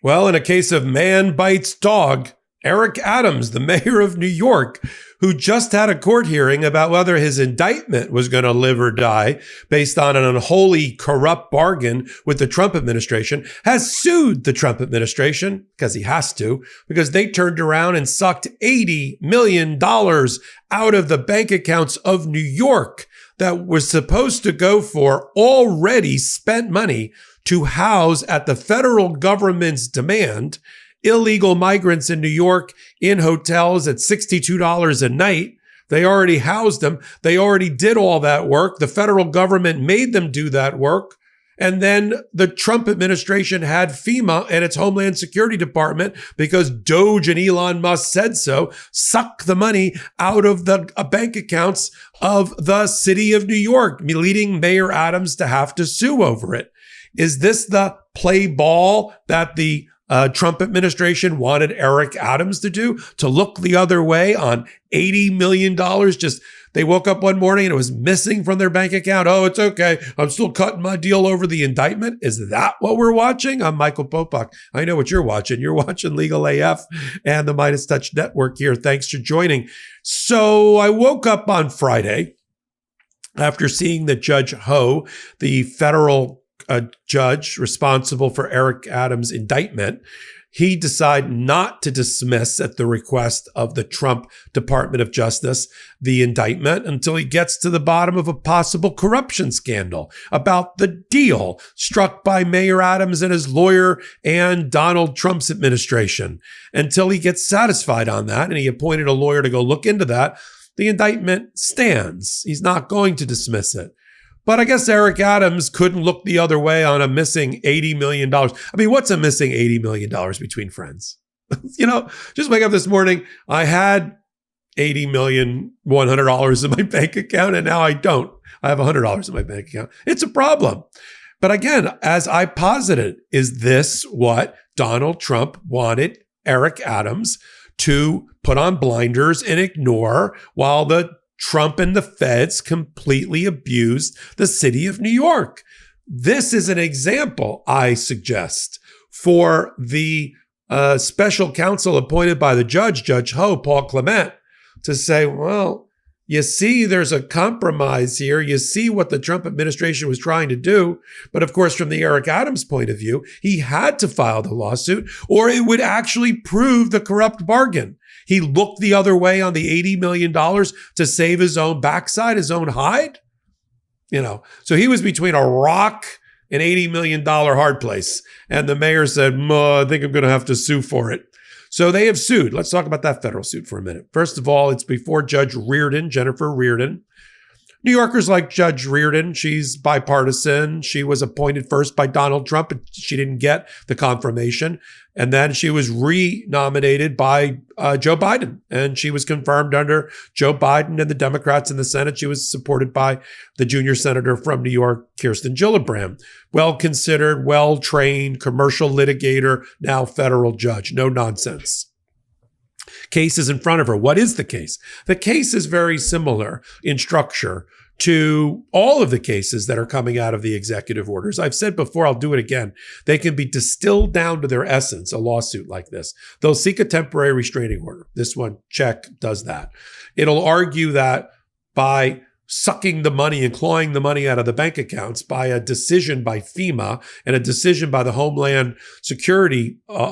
Well, in a case of man bites dog, Eric Adams, the mayor of New York, who just had a court hearing about whether his indictment was going to live or die based on an unholy, corrupt bargain with the Trump administration, has sued the Trump administration, because he has to, because they turned around and sucked $80 million out of the bank accounts of New York that was supposed to go for already spent money to house, at the federal government's demand, illegal migrants in New York in hotels at $62 a night. They already housed them. They already did all that work. The federal government made them do that work. And then the Trump administration had FEMA and its Homeland Security Department, because DOGE and Elon Musk said so, suck the money out of the bank accounts of the city of New York, leading Mayor Adams to have to sue over it. Is this the play ball that the Trump administration wanted Eric Adams to do, to look the other way on $80 million? Just, they woke up one morning and it was missing from their bank account. Oh, it's okay. I'm still cutting my deal over the indictment. Is that what we're watching? I'm Michael Popok. I know what you're watching. You're watching Legal AF and the Midas Touch Network here. Thanks for joining. So I woke up on Friday after seeing that Judge Ho, the federal judge responsible for Eric Adams' indictment, he decided not to dismiss, at the request of the Trump Department of Justice, the indictment until he gets to the bottom of a possible corruption scandal about the deal struck by Mayor Adams and his lawyer and Donald Trump's administration. Until he gets satisfied on that, and he appointed a lawyer to go look into that, the indictment stands. He's not going to dismiss it. But I guess Eric Adams couldn't look the other way on a missing $80 million. I mean, what's a missing $80 million between friends? Just wake up this morning, I had $80,100,000 in my bank account, and now I don't. I have $100 in my bank account. It's a problem. But again, as I posited, is this what Donald Trump wanted Eric Adams to put on blinders and ignore while the Trump and the feds completely abused the city of New York? This is an example, I suggest, for the special counsel appointed by the judge, Judge Ho, Paul Clement, to say, well, you see, there's a compromise here. You see what the Trump administration was trying to do. But of course, from the Eric Adams point of view, he had to file the lawsuit or it would actually prove the corrupt bargain. He looked the other way on the $80 million to save his own backside, his own hide. So he was between a rock and $80 million hard place. And the mayor said, I think I'm going to have to sue for it. So they have sued. Let's talk about that federal suit for a minute. First of all, it's before Judge Reardon, Jennifer Reardon. New Yorkers like Judge Reardon. She's bipartisan. She was appointed first by Donald Trump, but she didn't get the confirmation. And then she was re-nominated by Joe Biden. And she was confirmed under Joe Biden and the Democrats in the Senate. She was supported by the junior senator from New York, Kirsten Gillibrand. Well-considered, well-trained, commercial litigator, now federal judge. No nonsense. Case is in front of her. What is the case? The case is very similar in structure to all of the cases that are coming out of the executive orders. I've said before, I'll do it again. They can be distilled down to their essence, a lawsuit like this. They'll seek a temporary restraining order. This one, check, does that. It'll argue that by sucking the money and clawing the money out of the bank accounts by a decision by FEMA and a decision by the Homeland Security with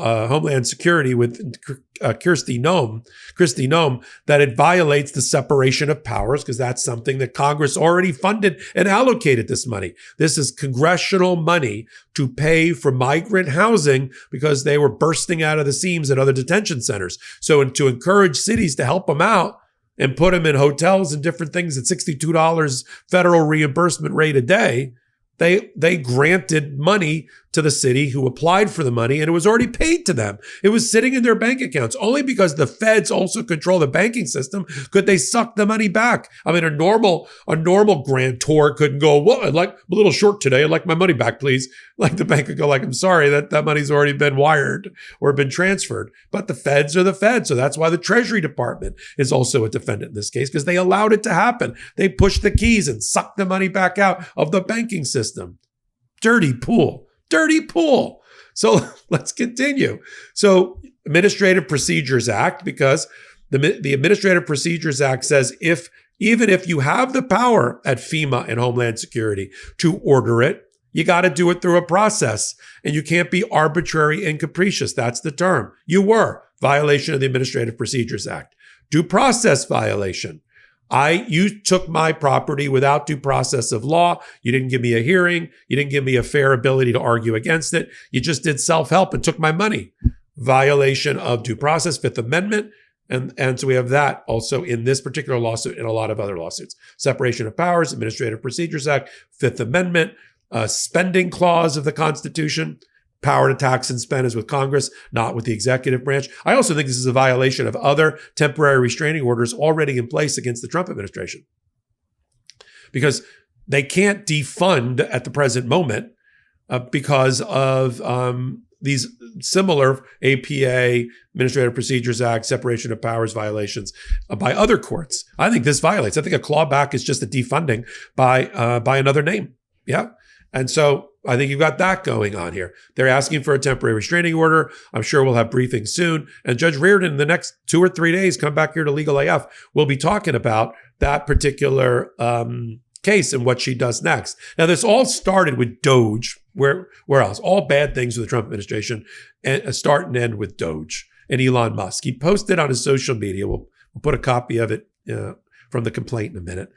Kristi Noem, that it violates the separation of powers, because that's something that Congress already funded and allocated this money. This is congressional money to pay for migrant housing because they were bursting out of the seams at other detention centers. So to encourage cities to help them out and put them in hotels and different things at $62 federal reimbursement rate a day, they granted money to the city who applied for the money, and it was already paid to them. It was sitting in their bank accounts. Only because the feds also control the banking system could they suck the money back. I mean, a normal grantor couldn't go, well, I'm a little short today. I'd like my money back, please. Like the bank would go, I'm sorry, that money's already been wired or been transferred. But the feds are the feds. So that's why the Treasury Department is also a defendant in this case, because they allowed it to happen. They pushed the keys and sucked the money back out of the banking system. Dirty pool. So let's continue. So Administrative Procedures Act, because the Administrative Procedures Act says even if you have the power at FEMA and Homeland Security to order it, you got to do it through a process, and you can't be arbitrary and capricious. That's the term. You were violation of the Administrative Procedures Act. Due process violation. You took my property without due process of law. You didn't give me a hearing. You didn't give me a fair ability to argue against it. You just did self-help and took my money. Violation of due process, Fifth Amendment. And so we have that also in this particular lawsuit and a lot of other lawsuits. Separation of powers, Administrative Procedures Act, Fifth Amendment, spending clause of the Constitution. Power to tax and spend is with Congress, not with the executive branch. I also think this is a violation of other temporary restraining orders already in place against the Trump administration, because they can't defund at the present moment because of these similar APA, Administrative Procedures Act, separation of powers violations by other courts. I think this violates. I think a clawback is just a defunding by another name. Yeah. And so I think you've got that going on here. They're asking for a temporary restraining order. I'm sure we'll have briefings soon. And Judge Reardon, in the next 2 or 3 days, come back here to Legal AF. We'll be talking about that particular case and what she does next. Now, this all started with DOGE. Where else? All bad things with the Trump administration and start and end with DOGE and Elon Musk. He posted on his social media. We'll put a copy of it from the complaint in a minute.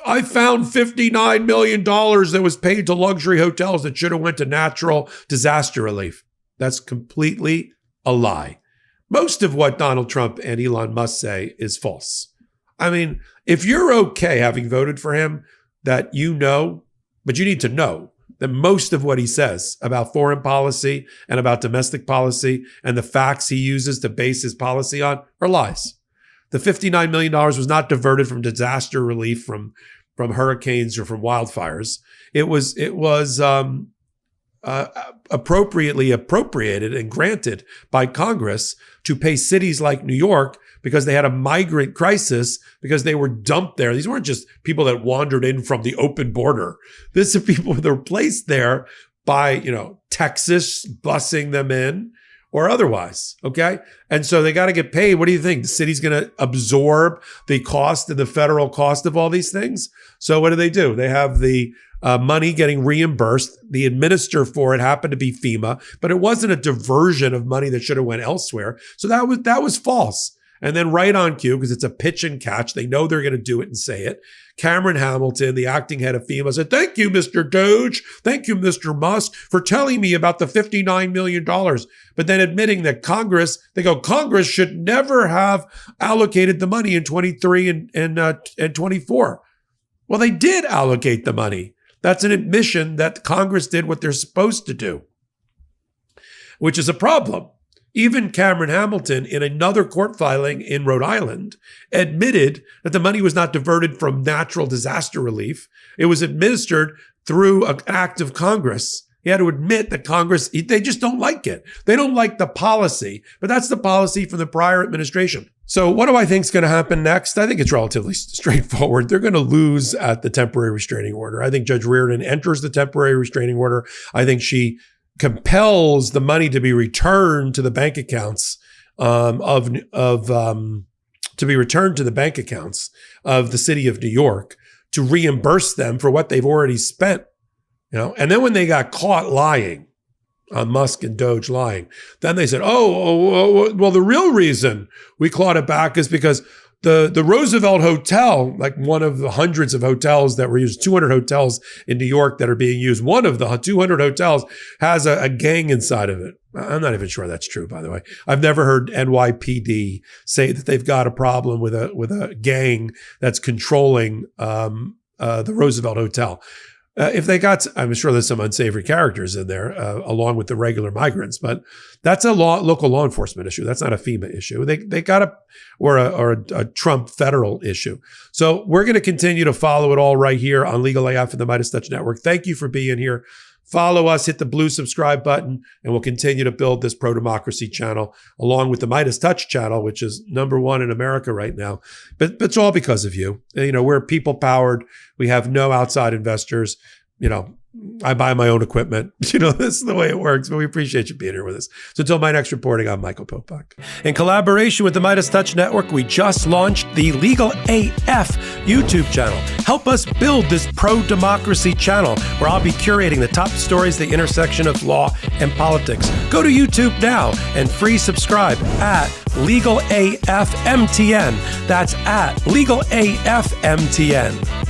I found $59 million that was paid to luxury hotels that should have went to natural disaster relief. That's completely a lie. Most of what Donald Trump and Elon Musk say is false. I mean, if you're okay having voted for him, that but you need to know that most of what he says about foreign policy and about domestic policy and the facts he uses to base his policy on are lies. The $59 million was not diverted from disaster relief from hurricanes or from wildfires. It was appropriately appropriated and granted by Congress to pay cities like New York because they had a migrant crisis because they were dumped there. These weren't just people that wandered in from the open border. These are people that were placed there by, Texas busing them in or otherwise, okay? And so they got to get paid. What do you think? The city's going to absorb the cost and the federal cost of all these things? So what do? They have the money getting reimbursed. The administrator for it happened to be FEMA, but it wasn't a diversion of money that should have went elsewhere. So that was false. And then right on cue, because it's a pitch and catch, they know they're going to do it and say it. Cameron Hamilton, the acting head of FEMA, said, "Thank you, Mr. DOGE. Thank you, Mr. Musk, for telling me about the $59 million. But then admitting that Congress should never have allocated the money in 23 and 24. Well, they did allocate the money. That's an admission that Congress did what they're supposed to do, which is a problem. Even Cameron Hamilton, in another court filing in Rhode Island, admitted that the money was not diverted from natural disaster relief. It was administered through an act of Congress. He had to admit that Congress, they just don't like it. They don't like the policy, but that's the policy from the prior administration. So what do I think is going to happen next? I think it's relatively straightforward. They're going to lose at the temporary restraining order. I think Judge Reardon enters the temporary restraining order. I think she compels the money to be returned to the bank accounts of the city of New York to reimburse them for what they've already spent. And then when they got caught lying on Musk and DOGE lying, then they said, well, the real reason we clawed it back is because the Roosevelt Hotel, like one of the hundreds of hotels that were used, 200 hotels in New York that are being used, one of the 200 hotels has a gang inside of it. I'm not even sure that's true, by the way. I've never heard NYPD say that they've got a problem with a gang that's controlling the Roosevelt Hotel. If they got, I'm sure there's some unsavory characters in there, along with the regular migrants, but that's a local law enforcement issue. That's not a FEMA issue. They got or a Trump federal issue. So we're going to continue to follow it all right here on Legal AF and the Midas Touch Network. Thank you for being here. Follow us, hit the blue subscribe button, and we'll continue to build this pro-democracy channel along with the Midas Touch channel, which is #1 in America right now. But it's all because of you. We're people-powered. We have no outside investors. I buy my own equipment. You know, this is the way it works, but we appreciate you being here with us. So until my next reporting, I'm Michael Popok. In collaboration with the Midas Touch Network, we just launched the Legal AF YouTube channel. Help us build this pro-democracy channel where I'll be curating the top stories at the intersection of law and politics. Go to YouTube now and free subscribe at Legal AF MTN. That's at Legal AF MTN.